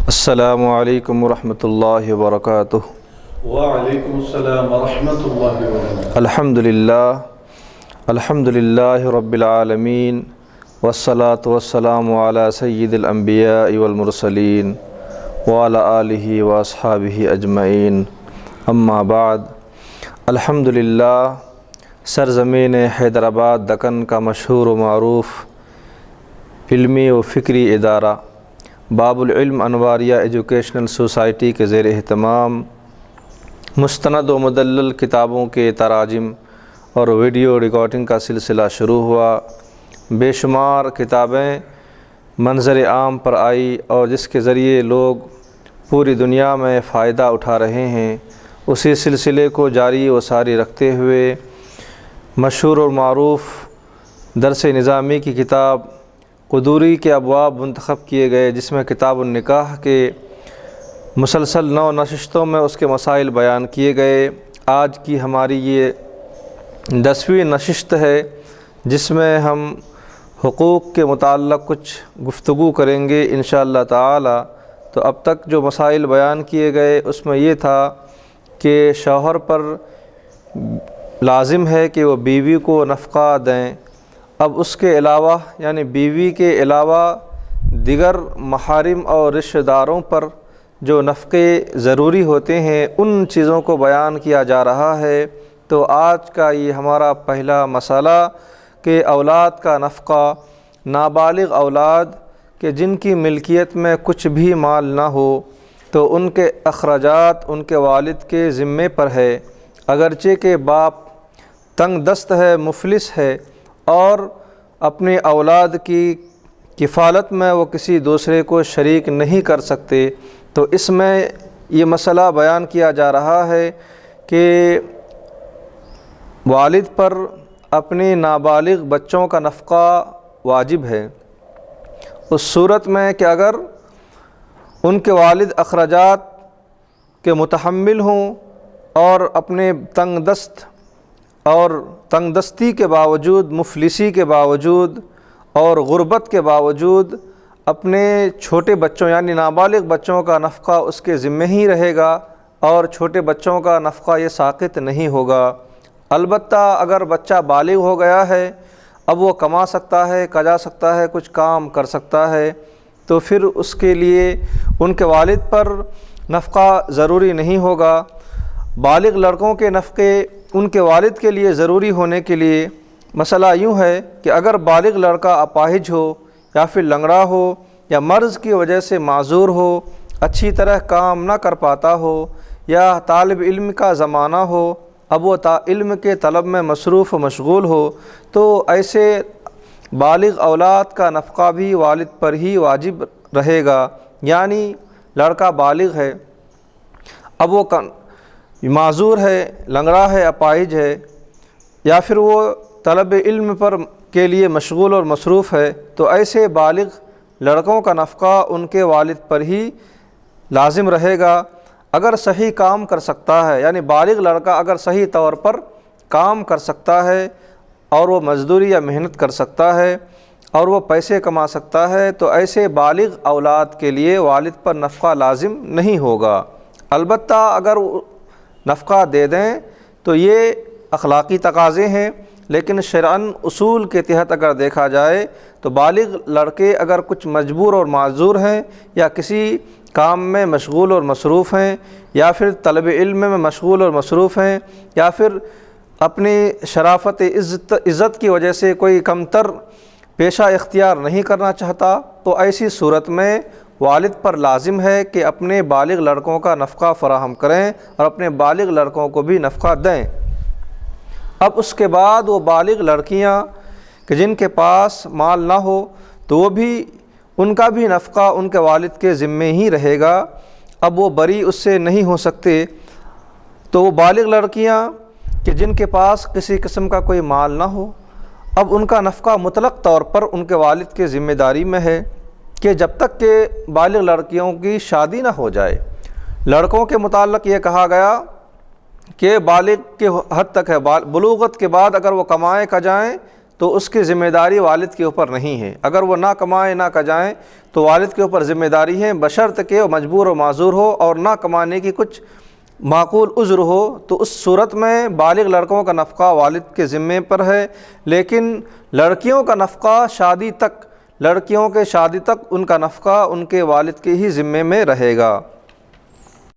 السلام علیکم ورحمۃ اللہ وبرکاتہ۔ وعلیکم السلام ورحمۃ اللہ وبرکاتہ۔ الحمد للہ رب العالمین والصلاة والسلام علی سید الانبیاء والمرسلین وعلی آلہ واصحابہ اجمعین، اما بعد۔ الحمد للہ سرزمین حیدرآباد دکن کا مشہور و معروف علمی و فکری ادارہ باب العلم انواریہ ایجوکیشنل سوسائٹی کے زیر اہتمام مستند و مدلل کتابوں کے تراجم اور ویڈیو ریکارڈنگ کا سلسلہ شروع ہوا۔ بے شمار کتابیں منظر عام پر آئی اور جس کے ذریعے لوگ پوری دنیا میں فائدہ اٹھا رہے ہیں، اسی سلسلے کو جاری و ساری رکھتے ہوئے مشہور اور معروف درس نظامی کی کتاب قدوری کے ابواب منتخب کیے گئے، جس میں کتاب النکاح کے مسلسل 9 نشستوں میں اس کے مسائل بیان کیے گئے۔ آج کی ہماری یہ 10ویں نشست ہے، جس میں ہم حقوق کے متعلق کچھ گفتگو کریں گے انشاءاللہ تعالی۔ تو اب تک جو مسائل بیان کیے گئے اس میں یہ تھا کہ شوہر پر لازم ہے کہ وہ بیوی کو نفقہ دیں۔ اب اس کے علاوہ یعنی بیوی کے علاوہ دیگر محارم اور رشتہ داروں پر جو نفقے ضروری ہوتے ہیں ان چیزوں کو بیان کیا جا رہا ہے۔ تو آج کا یہ ہمارا پہلا مسئلہ کہ اولاد کا نفقہ، نابالغ اولاد کہ جن کی ملکیت میں کچھ بھی مال نہ ہو تو ان کے اخراجات ان کے والد کے ذمے پر ہے، اگرچہ کہ باپ تنگ دست ہے، مفلس ہے اور اپنی اولاد کی کفالت میں وہ کسی دوسرے کو شریک نہیں کر سکتے۔ تو اس میں یہ مسئلہ بیان کیا جا رہا ہے کہ والد پر اپنی نابالغ بچوں کا نفقہ واجب ہے اس صورت میں کہ اگر ان کے والد اخراجات کے متحمل ہوں اور اپنے تنگ دستی کے باوجود، مفلسی کے باوجود اور غربت کے باوجود اپنے چھوٹے بچوں یعنی نابالغ بچوں کا نفقہ اس کے ذمہ ہی رہے گا اور چھوٹے بچوں کا نفقہ یہ ساقط نہیں ہوگا۔ البتہ اگر بچہ بالغ ہو گیا ہے، اب وہ کما سکتا ہے، کجا سکتا ہے، کچھ کام کر سکتا ہے، تو پھر اس کے لیے ان کے والد پر نفقہ ضروری نہیں ہوگا۔ بالغ لڑکوں کے نفقے ان کے والد کے لیے ضروری ہونے کے لیے مسئلہ یوں ہے کہ اگر بالغ لڑکا اپاہج ہو یا پھر لنگڑا ہو یا مرض کی وجہ سے معذور ہو، اچھی طرح کام نہ کر پاتا ہو یا طالب علم کا زمانہ ہو، اب وہ علم کے طلب میں مصروف و مشغول ہو، تو ایسے بالغ اولاد کا نفقہ بھی والد پر ہی واجب رہے گا۔ یعنی لڑکا بالغ ہے، اب وہ معذور ہے، لنگڑا ہے، اپاہج ہے یا پھر وہ طلب علم کے لیے مشغول اور مصروف ہے، تو ایسے بالغ لڑکوں کا نفقہ ان کے والد پر ہی لازم رہے گا اگر صحیح کام کر سکتا ہے۔ یعنی بالغ لڑکا اگر صحیح طور پر کام کر سکتا ہے اور وہ مزدوری یا محنت کر سکتا ہے اور وہ پیسے کما سکتا ہے، تو ایسے بالغ اولاد کے لیے والد پر نفقہ لازم نہیں ہوگا۔ البتہ اگر نفقہ دے دیں تو یہ اخلاقی تقاضے ہیں، لیکن شرعاً اصول کے تحت اگر دیکھا جائے تو بالغ لڑکے اگر کچھ مجبور اور معذور ہیں یا کسی کام میں مشغول اور مصروف ہیں یا پھر طلب علم میں مشغول اور مصروف ہیں یا پھر اپنی شرافت عزت کی وجہ سے کوئی کمتر پیشہ اختیار نہیں کرنا چاہتا، تو ایسی صورت میں والد پر لازم ہے کہ اپنے بالغ لڑکوں کا نفقہ فراہم کریں اور اپنے بالغ لڑکوں کو بھی نفقہ دیں۔ اب اس کے بعد وہ بالغ لڑکیاں کہ جن کے پاس مال نہ ہو تو وہ بھی ان کا بھی نفقہ ان کے والد کے ذمے ہی رہے گا، اب وہ بری اس سے نہیں ہو سکتے۔ تو وہ بالغ لڑکیاں کہ جن کے پاس کسی قسم کا کوئی مال نہ ہو، اب ان کا نفقہ مطلق طور پر ان کے والد کے ذمہ داری میں ہے کہ جب تک کہ بالغ لڑکیوں کی شادی نہ ہو جائے۔ لڑکوں کے متعلق یہ کہا گیا کہ بالغ کے حد تک ہے، بلوغت کے بعد اگر وہ کمائیں کجائیں تو اس کی ذمہ داری والد کے اوپر نہیں ہے۔ اگر وہ نہ کمائیں نہ کجائیں تو والد کے اوپر ذمہ داری ہے، بشرط کہ وہ مجبور و معذور ہو اور نہ کمانے کی کچھ معقول عذر ہو، تو اس صورت میں بالغ لڑکوں کا نفقہ والد کے ذمے پر ہے، لیکن لڑکیوں کا نفقہ شادی تک ان کا نفقہ ان کے والد کے ہی ذمے میں رہے گا۔